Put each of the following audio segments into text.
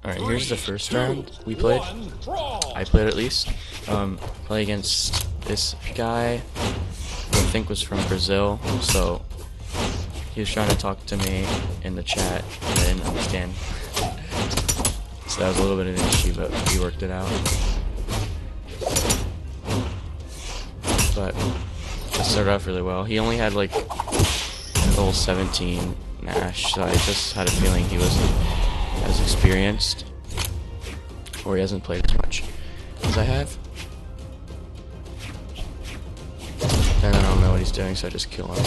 Alright, here's the first round we played. I played at least. Play against this guy who I think was from Brazil, so he was trying to talk to me in the chat and I didn't understand. So that was a little bit of an issue, but we worked it out. But it started off really well. He only had like level 17 Nash, so I just had a feeling he wasn't as experienced, or he hasn't played as much as I have. And I don't know what he's doing, so I just kill him.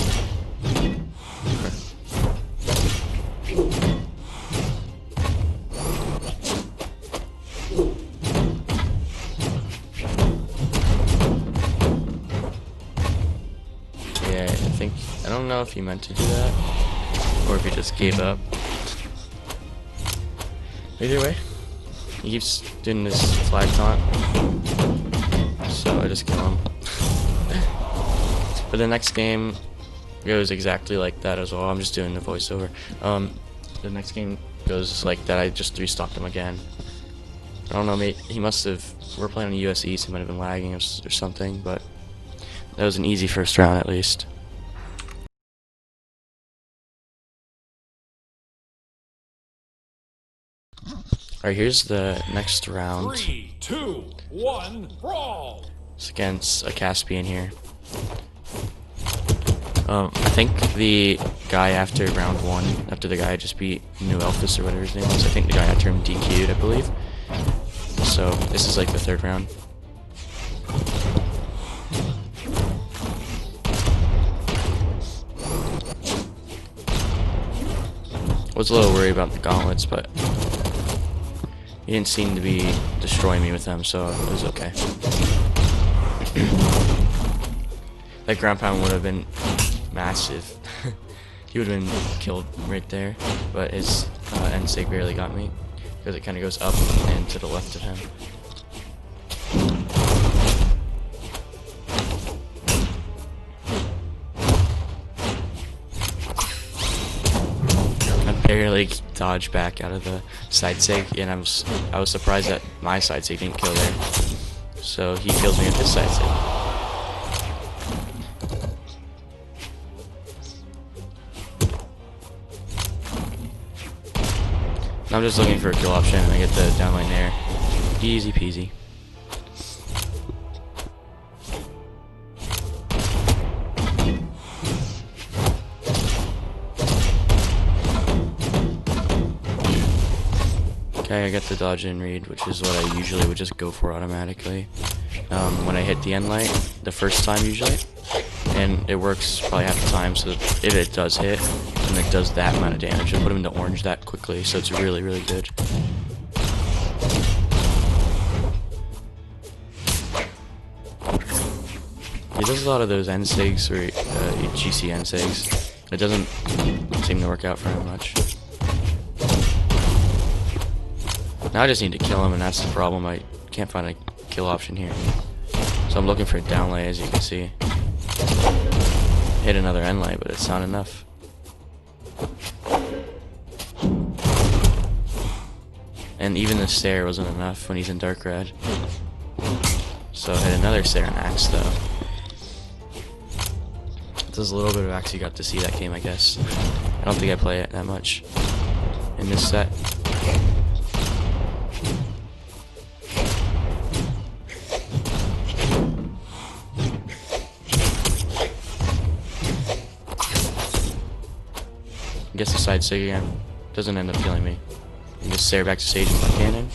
I don't know if he meant to do that, or if he just gave up. Either way, he keeps doing this flag taunt, so I just kill him. But the next game goes exactly like that as well. I'm just doing the voiceover. The next game goes like that. I just 3-stopped him again. I don't know, he must have, we're playing on the US East, he might have been lagging or something, but that was an easy first round at least. Alright, here's the next round. 3, 2, 1, brawl! It's against a Caspian here. I think the guy after round 1, after the guy just beat New Elphus or whatever his name was, I think the guy after him DQ'd, I believe. So this is like the third round. I was a little worried about the gauntlets, but he didn't seem to be destroying me with them, so it was okay. That ground pound would have been massive. He would have been killed right there, but his NSIG barely got me, because it kind of goes up and to the left of him. Barely dodged back out of the side sig, and I was surprised that my side sig didn't kill there. So he kills me with his side sig. I'm just looking for a kill option, and I get the downline there. Easy peasy. Okay, I got the dodge and read, which is what I usually would just go for automatically when I hit the end light the first time usually, and it works probably half the time. So if it does hit, then it does that amount of damage. I put him into orange that quickly, so it's really, really good. He does a lot of those NSIGs or GC NSIGs. It doesn't seem to work out for him much. Now I just need to kill him, and that's the problem. I can't find a kill option here. So I'm looking for a downlay, as you can see. Hit another end light, but it's not enough. And even the stare wasn't enough when he's in dark red. So I hit another stare and axe though. There's a little bit of axe you got to see that game, I guess. I don't think I play it that much in this set. Gets the side sig again. Doesn't end up killing me. And just stare back to stage with my cannon.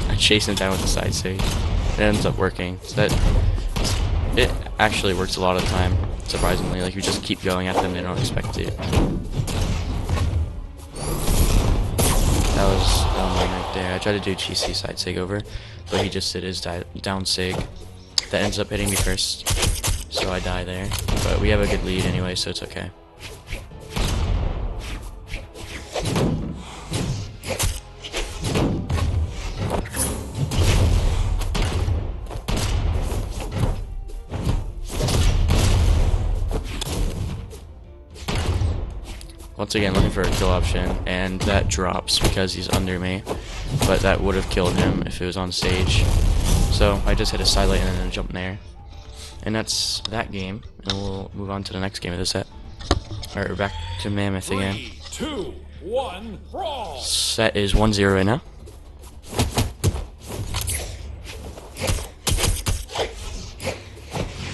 I chase him down with the side sig. It ends up working. So it actually works a lot of the time, surprisingly. Like, you just keep going at them, they don't expect it. That was right there. I tried to do GC side sig over, but he just did his down sig. That ends up hitting me first, so I die there. But we have a good lead anyway, so it's okay. once again looking for a kill option, and that drops because he's under me, but that would have killed him if it was on stage. So I just hit a sidelight and then a jump in there. And that's that game, and we'll move on to the next game of the set. Alright, we're back to Mammoth again. 3, 2, 1, brawl! Set is 1-0 right now.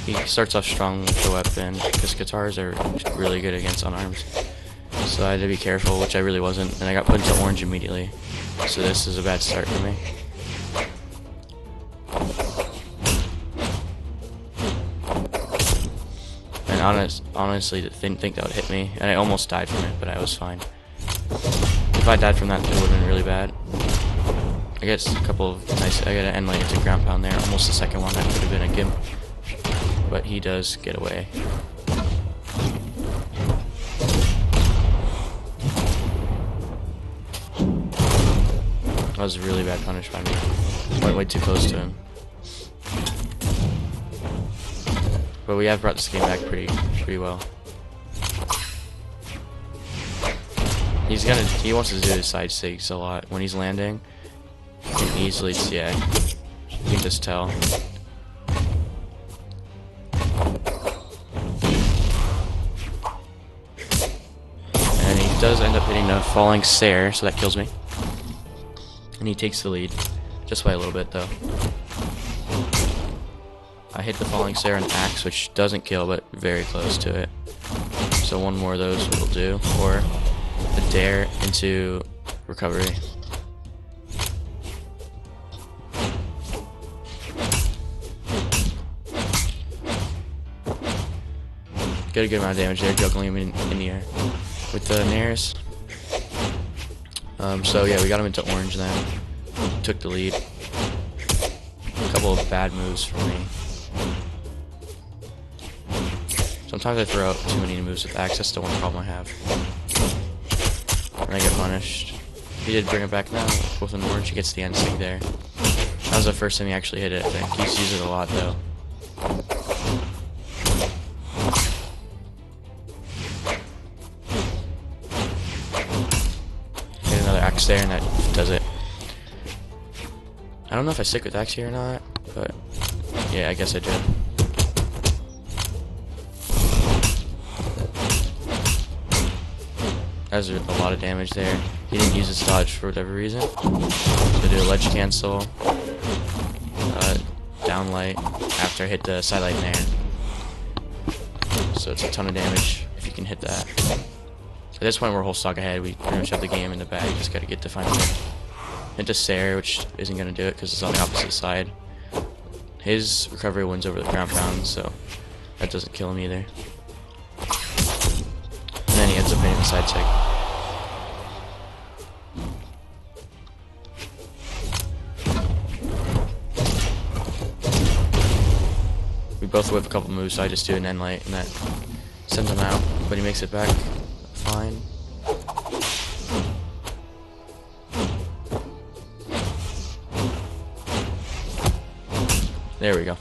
He starts off strong with the weapon, because guitars are really good against unarmed. So I had to be careful, which I really wasn't, and I got put into orange immediately. So this is a bad start for me. And honestly, didn't think that would hit me, and I almost died from it, but I was fine. If I died from that, it would have been really bad. I guess a couple of nice. I got an end light into ground pound there. Almost the second one. That could have been a gimp, but he does get away. That was a really bad punish by me. Went way too close to him. But we have brought this game back pretty well. He wants to do his side sigs a lot. When he's landing, you can easily, yeah, you can just tell. And he does end up hitting the falling stair, so that kills me. And he takes the lead, just by a little bit though. I hit the falling stair and axe, which doesn't kill, but very close to it. So one more of those will do, or a dare into recovery. Get a good amount of damage there, juggling him in the air with the nairs. So yeah, we got him into orange then. Took the lead. A couple of bad moves from me. Sometimes I throw out too many moves with axe. That's the one problem I have. And I get punished. He did bring it back now with an orange. He gets the end sig there. That was the first time he actually hit it, I think. He's used it a lot though. Hit another axe there and that does it. I don't know if I stick with axe here or not, but yeah, I guess I did. That was a lot of damage there. He didn't use his dodge for whatever reason. So do a ledge cancel, down light after I hit the side light in there. So it's a ton of damage if you can hit that. At this point we're whole stock ahead. We pretty much have the game in the bag. Just gotta get the final hit. Hit the Sair, which isn't gonna do it because it's on the opposite side. His recovery wins over the ground pound, so that doesn't kill him either. And then he ends up hitting the side sig. We both whip a couple moves, so I just do an end light, and that sends him out. But he makes it back fine. There we go.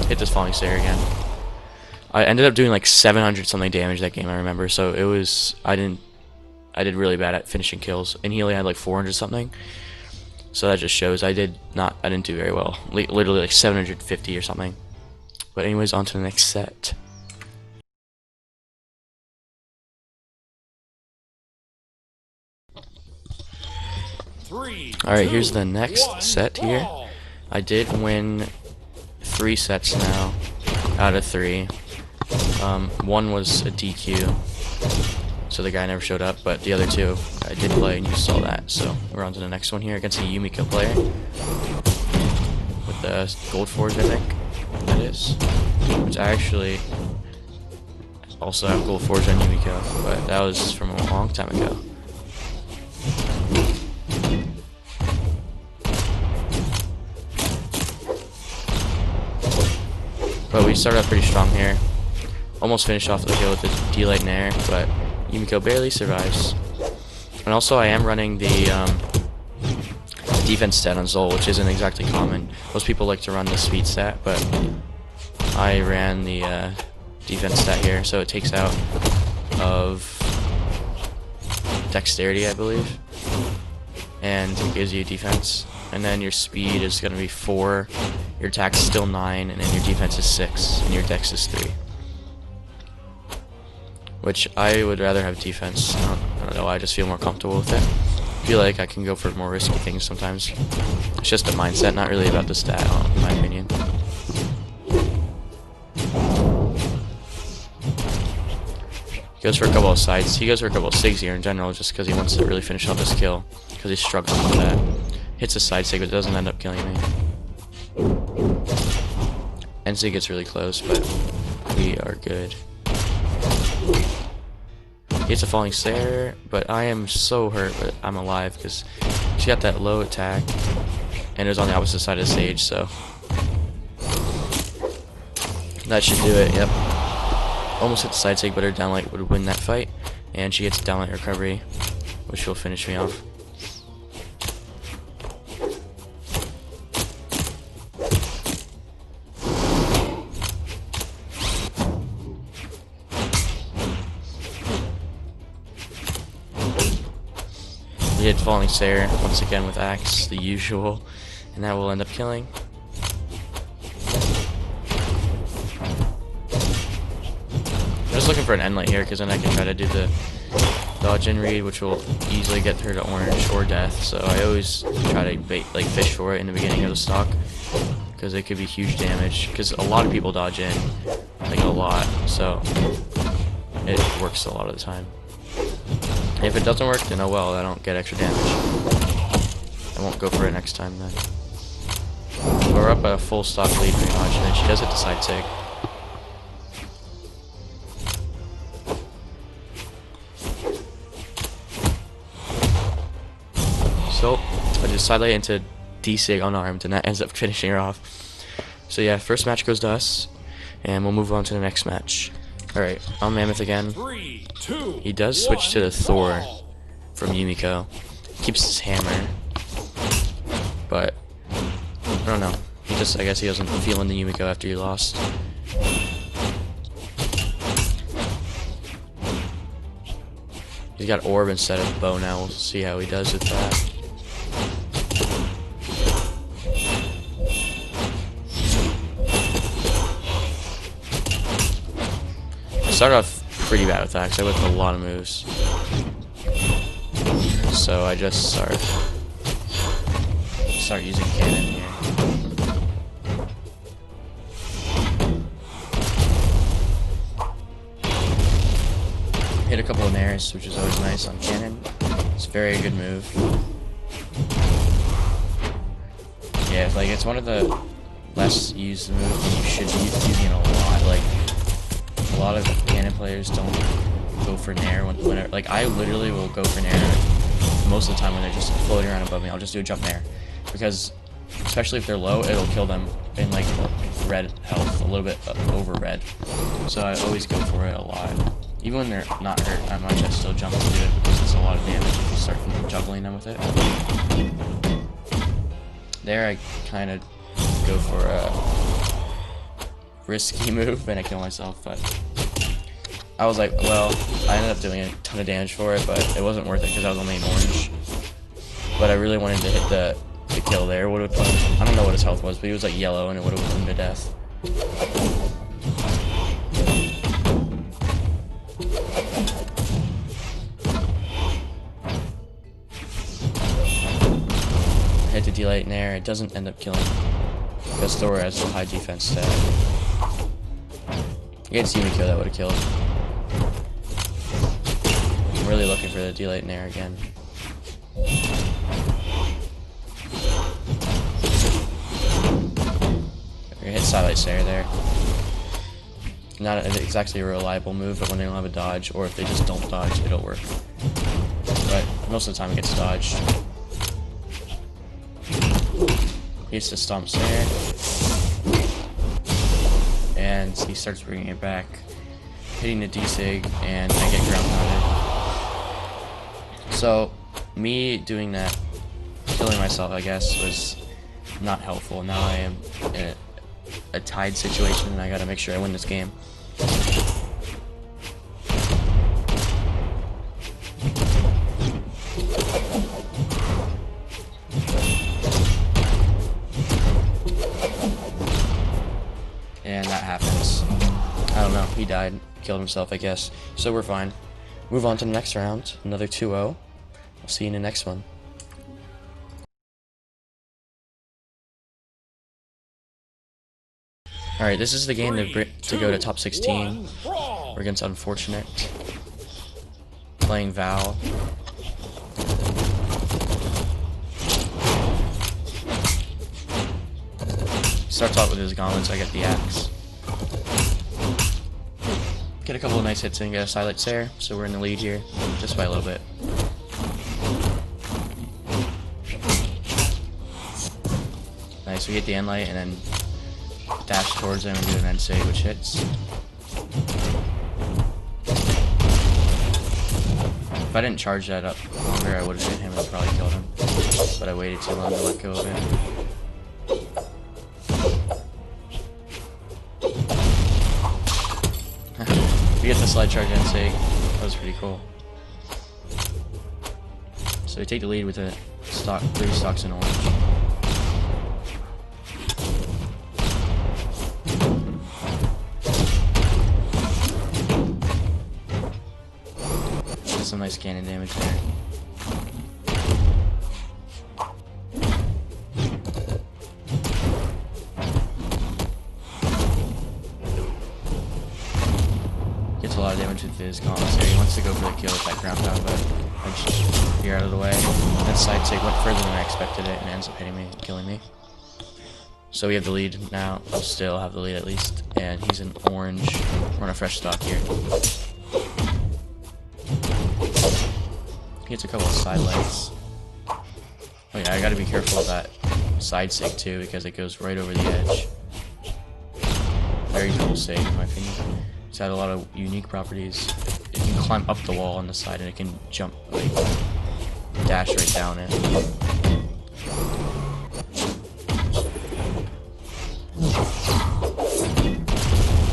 Hit this falling stair again. I ended up doing like 700 something damage that game, I remember. So it was I did really bad at finishing kills, and he only had like 400 something. So that just shows I didn't do very well. Literally like 750 or something. But anyways, on to the next set. Alright, here's the next set here. I did win 3 sets now out of 3. One was a DQ, so the guy never showed up, but the other 2 I did play, and you saw that. So we're on to the next one here against a Yumiko player with the Gold Forge, I think that is. Which I actually also have Gold Forge on Yumiko, but that was from a long time ago. But we started out pretty strong here. Almost finished off the kill with the D-Light in air, but Yumiko barely survives. And also I am running the defense stat on Zol, which isn't exactly common. Most people like to run the speed stat, but I ran the defense stat here, so it takes out of dexterity, I believe, and it gives you defense. And then your speed is going to be 4, your attack's still 9, and then your defense is 6, and your dex is 3. Which I would rather have defense. I don't know, I just feel more comfortable with it. I feel like I can go for more risky things sometimes. It's just a mindset, not really about the stat, in my opinion. He goes for a couple of sides. He goes for a couple of sigs here in general, just because he wants to really finish off his kill, because he's struggling with that. Hits a side sig, but doesn't end up killing me. NC gets really close, but we are good. He hits a falling stare, but I am so hurt, but I'm alive because she got that low attack, and it was on the opposite side of the stage, so that should do it. Yep. Almost hit the side sig, but her downlight would win that fight, and she gets downlight recovery, which will finish me off. We hit falling stare once again with axe, the usual, and that will end up killing. I'm just looking for an end light here, because then I can try to do the dodge and read, which will easily get her to orange or death. So I always try to fish for it in the beginning of the stock, because it could be huge damage. Because a lot of people dodge in, like a lot, so it works a lot of the time. If it doesn't work, then oh well, I don't get extra damage. I won't go for it next time then. We're up at a full stock lead pretty much, and then she does hit the side sig. So I just side light into D-sig unarmed, and that ends up finishing her off. So yeah, first match goes to us, and we'll move on to the next match. Alright, I'm Mammoth again. 3, 2, he does switch to the Thor from Yumiko. Keeps his hammer. But I don't know. I guess he doesn't feel in the Yumiko after he lost. He's got orb instead of bow now. We'll see how he does with that. I started off pretty bad with that, because I went with a lot of moves. So I just start using cannon here. Hit a couple of nairs, which is always nice on cannon. It's a very good move. Yeah, like it's one of the less used moves, and you should be using it a lot. Like a lot of cannon players don't go for nair whenever. Like I literally will go for nair most of the time when they're just floating around above me. I'll just do a jump nair, because especially if they're low, it'll kill them in like red health, a little bit over red. So I always go for it a lot. Even when they're not hurt that much, I still jump and do it, because it's a lot of damage if you start juggling them with it. There I kind of go for a risky move and I kill myself, but I was like, well, I ended up doing a ton of damage for it, but it wasn't worth it because I was only in orange. But I really wanted to hit the kill there. Would have put him, I don't know what his health was, but he was like yellow and it would have put him to death. Hit the D-Light in there, it doesn't end up killing because Thor has a high defense stat. Against Yumiko, that would have killed. I'm really looking for the D-Light in there again. We're hit Silent Snare there. Not exactly a reliable move, but when they don't have a dodge, or if they just don't dodge, it'll work. But most of the time it gets dodged. He's to Stomp Snare. And he starts bringing it back. Hitting the D-Sig, and I get ground pounded. So, me doing that, killing myself, I guess, was not helpful. Now I am in a tied situation, and I gotta make sure I win this game. And that happens. I don't know. He died. Killed himself, I guess. So we're fine. Move on to the next round. Another 2-0. I'll see you in the next one. Alright, this is the game to go to top 16. We're against Unfortunate. Playing Val. Starts off with his gauntlets, I get the axe. Get a couple of nice hits and get a silent stare, so we're in the lead here, just by a little bit. Nice, we get the end light and then dash towards him and do an end save, which hits. If I didn't charge that up longer, I would have hit him and probably killed him. But I waited too long to let go of it. We get the slide charge end save. That was pretty cool. So we take the lead with a stock, 3 stocks in orange. Some nice cannon damage there. Gets a lot of damage with his gauntlets there. He wants to go for the kill with that ground pound, but I just you're out of the way. That side take went further than I expected it and ends up hitting me and killing me. So we have the lead now. We'll still have the lead at least. And he's in orange. We're on a fresh stock here. He gets a couple of side lights. Oh yeah, I gotta be careful of that side sig too, because it goes right over the edge. Very cool sig in my opinion. It's had a lot of unique properties. It can climb up the wall on the side and it can jump, like, dash right down it.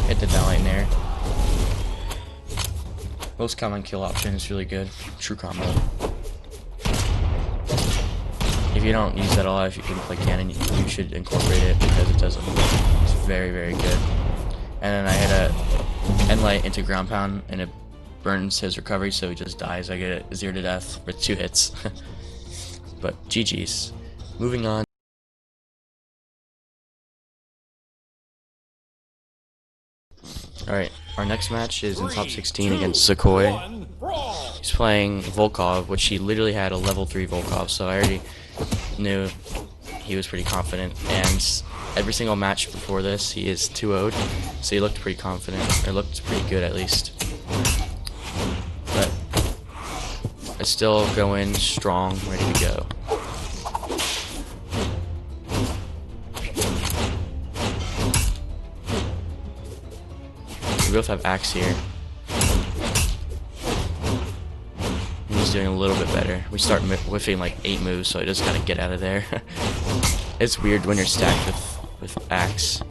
Hit the down light in there. Most common kill option is really good. True combo. If you don't use that a lot, if you can play cannon, you should incorporate it because it does. It's very, very good. And then I hit a end light into ground pound, and it burns his recovery, so he just dies. I get it 0 to death with 2 hits. But GG's. Moving on. Alright, our next match is in top 16 against Sequoia. He's playing Volkov, which he literally had a level 3 Volkov, so I already knew he was pretty confident. And every single match before this, he is 2-0'd, so he looked pretty confident, or looked pretty good at least. But I still go in strong, ready to go. We both have axe here. He's doing a little bit better. We start whiffing like 8 moves, so I just gotta get out of there. It's weird when you're stacked with axe.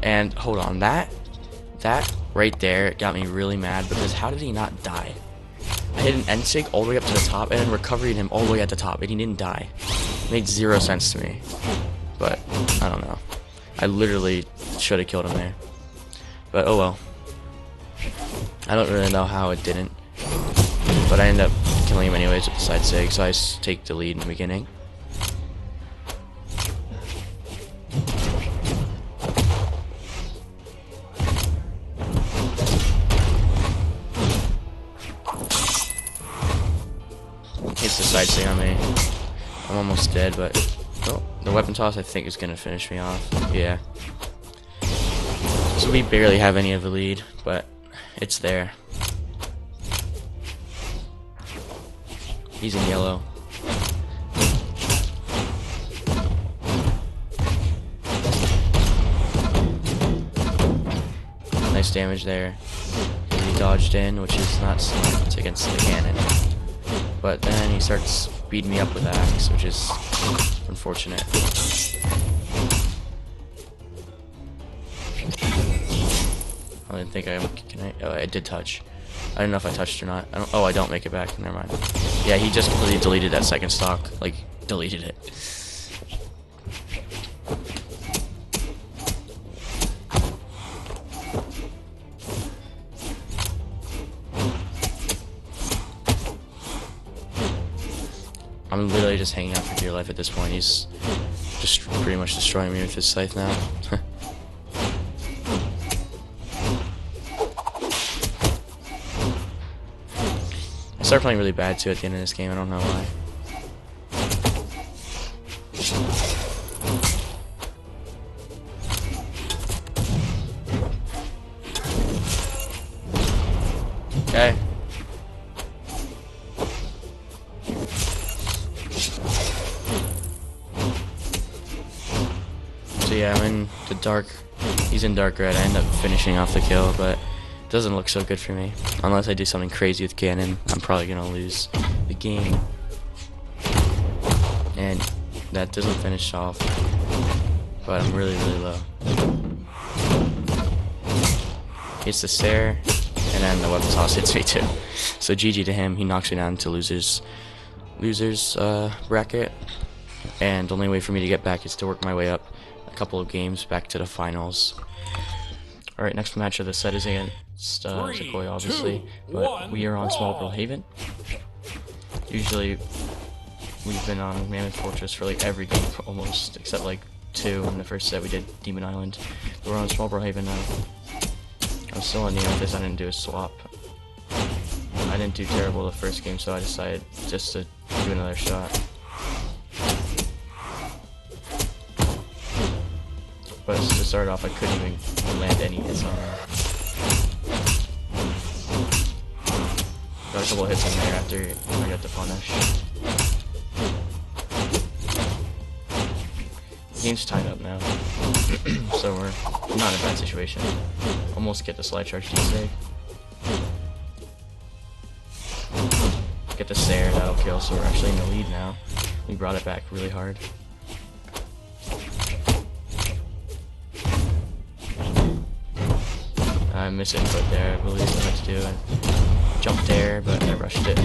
And hold on, that right there got me really mad because how did he not die? I hit an end sig all the way up to the top and then recovered him all the way at the top and he didn't die. It made 0 sense to me. But I don't know. I literally should have killed him there. But oh well. I don't really know how it didn't. But I end up killing him anyways with the side sig, so I take the lead in the beginning. Hits the side sig on me. I'm almost dead, but oh, the weapon toss I think is gonna finish me off. Yeah. So we barely have any of the lead, but it's there. He's in yellow. Nice damage there. He dodged in, which is not smart against the cannon. But then he starts beating me up with axe, which is unfortunate. I didn't think oh, I did touch. I don't know if I touched or not. I don't make it back. Never mind. Yeah, he just completely deleted that second stock. Like, deleted it. I'm literally just hanging out for dear life at this point. He's just pretty much destroying me with his scythe now. I started playing really bad too at the end of this game. I don't know why. Okay. So yeah, I'm in the dark. He's in dark red. I end up finishing off the kill, but it doesn't look so good for me. Unless I do something crazy with cannon, I'm probably gonna lose the game. And that doesn't finish off. But I'm really low. Hits the stare, and then the weapon toss hits me too. So GG to him. He knocks me down to losers bracket. And the only way for me to get back is to work my way up a couple of games back to the finals. Alright, next match of the set is against Sequoia, obviously. But we are on small Brawlhalla. Usually, we've been on Mammoth Fortress for like every game almost, except like 2 in the first set we did Demon Island. But we're on small Brawlhalla now. I'm still on Neophis. I didn't do a swap. I didn't do terrible the first game, so I decided just to do another shot. But to start off, I couldn't even land any hits on her. Got a couple hits in there after I got the punish. The game's tied up now, so we're not in a bad situation. Almost get the slide charge to save. Get the stare, that'll kill, so we're actually in the lead now. We brought it back really hard. I misinput there, I believe what I had to do. I jumped there, but I rushed it.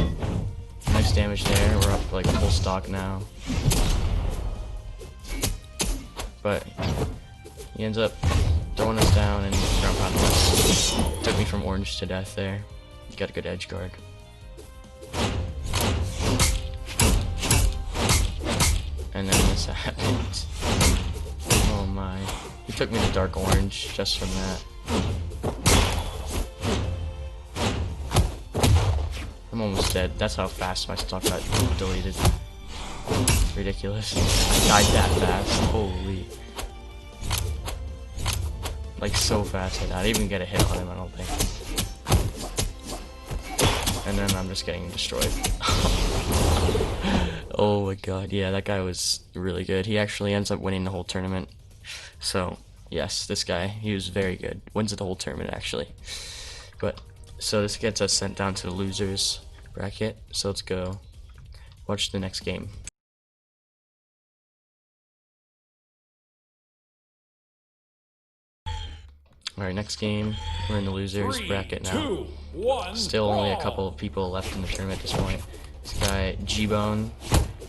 Nice damage there, we're up like a full stock now. But he ends up throwing us down and ground pounding us. Took me from orange to death there. He got a good edge guard. And then this happened. Oh my. He took me to dark orange just from that. I'm almost dead. That's how fast my stock got deleted. Ridiculous. I died that fast. Holy. Like so fast I died. I didn't even get a hit on him, I don't think. And then I'm just getting destroyed. Oh my god, yeah, that guy was really good. He actually ends up winning the whole tournament. So, yes, this guy, he was very good. Wins the whole tournament, actually. But, so this gets us sent down to the losers bracket. So let's go watch the next game. Alright, next game. We're in the losers bracket now. Still only a couple of people left in the tournament at this point. This guy, G-Bone,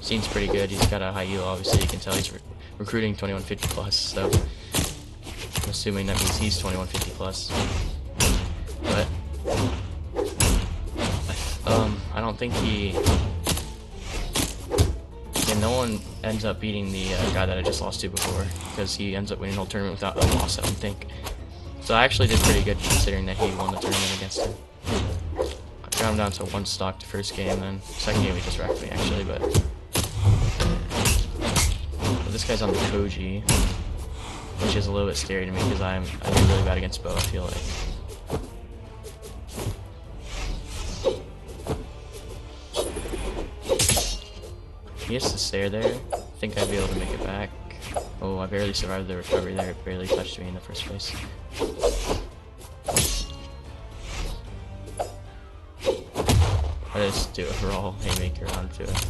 seems pretty good. He's got a high elo, obviously. You can tell he's recruiting 2150 plus, so I'm assuming that means he's 2150 plus. But I don't think he. Yeah, no one ends up beating the guy that I just lost to before, because he ends up winning the whole tournament without a loss, I don't think. So I actually did pretty good considering that he won the tournament against him. I got him down to 1 stock the first game, then second game he just wrecked me actually, but this guy's on the Koji, which is a little bit scary to me because I do really bad against bow, I feel like. He has to stare there. I think I'd be able to make it back. Oh, I barely survived the recovery there. It barely touched me in the first place. I just do a raw haymaker onto it.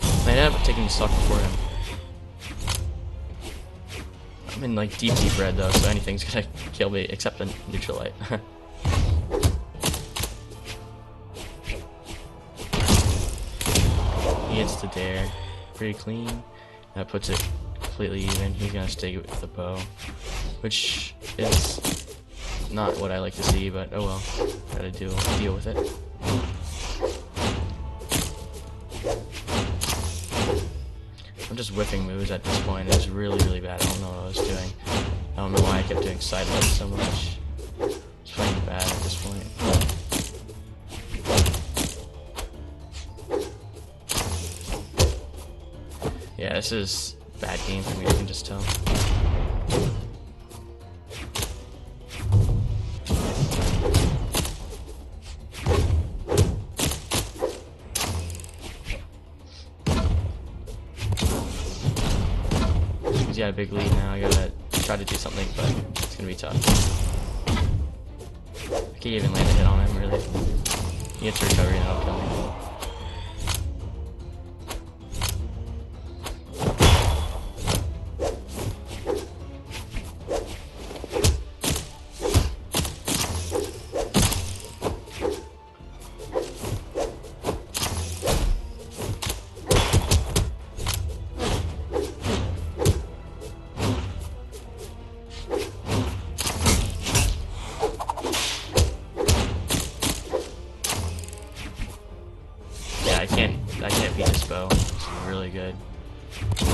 I ended up taking the stock before him. I'm in like deep red though, so anything's gonna kill me except the neutral light. He hits the dare pretty clean. That puts it completely even. He's gonna stay with the bow, which is not what I like to see, but oh well. Gotta deal with it. just whiffing moves at this point. It's really, really bad. I don't know what I was doing. I don't know why I kept doing sideways so much. It's playing bad at this point. Yeah, this is a bad game for me, I can just tell. He's got a big lead now, I gotta try to do something, but it's gonna be tough. I can't even land a hit on him, really. He gets a recovery and that'll kill me. I can't beat this bow. It's really good. I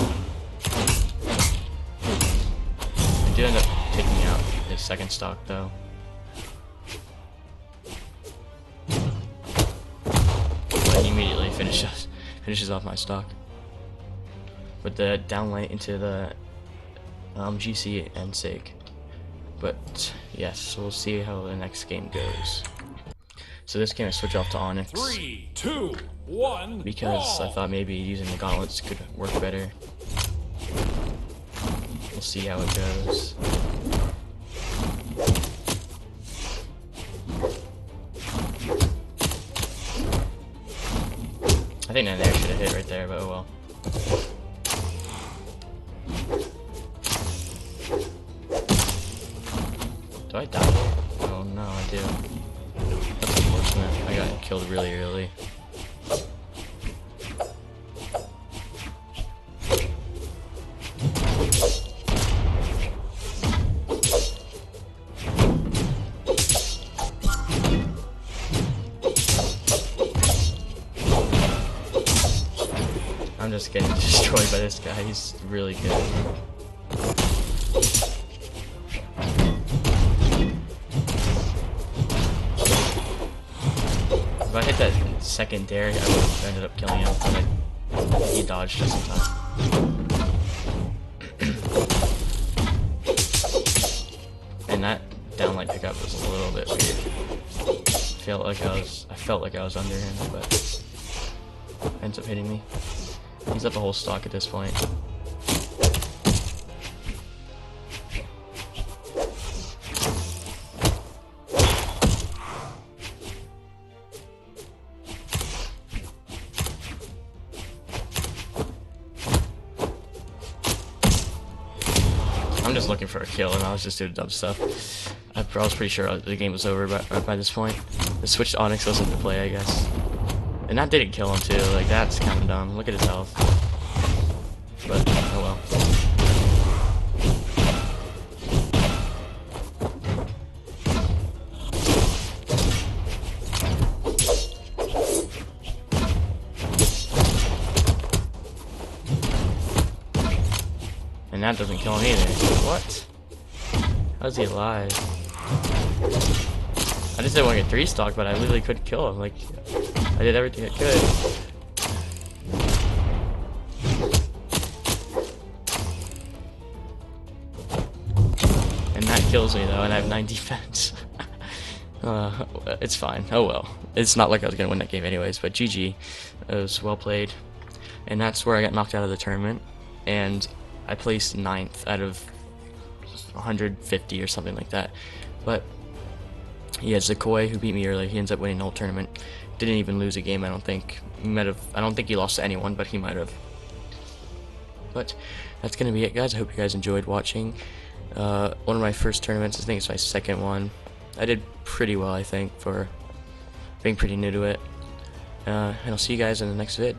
do end up taking out his second stock though. But he immediately finishes off my stock. With the downlight into the GC and SIG. But yes, we'll see how the next game goes. So this game I switch off to Onyx. 3, 2, 1. Because I thought maybe using the gauntlets could work better. We'll see how it goes. I think that there should have hit right there, but oh well. Do I die here? Oh no, I do. That's unfortunate. I got killed really early. I'm just getting destroyed by this guy. He's really good. If I hit that second dare, I would have ended up killing him, but he dodged just in time. And that downlight pickup was a little bit weird. I felt like I was under him, but ends up hitting me. He's up a whole stock at this point. I'm just looking for a kill, and I was just doing dumb stuff. I was pretty sure the game was over by this point. The switch to Onyx wasn't to play, I guess. And that didn't kill him too, like that's kind of dumb. Look at his health. But, oh well. And that doesn't kill him either. What? How's he alive? I just didn't want to get 3 stock, but I literally couldn't kill him. Like, I did everything I could. And that kills me though, and I have 9 defense. It's fine. Oh well. It's not like I was gonna win that game anyways, but GG. It was well played. And that's where I got knocked out of the tournament. And I placed 9th out of 150 or something like that. But yeah, Zakoi, who beat me earlier, he ends up winning the whole tournament. Didn't even lose a game, I don't think. I don't think he lost to anyone, but he might have. But that's gonna be it, guys. I hope you guys enjoyed watching. One of my first tournaments, I think it's my second one. I did pretty well, I think, for being pretty new to it. And I'll see you guys in the next vid.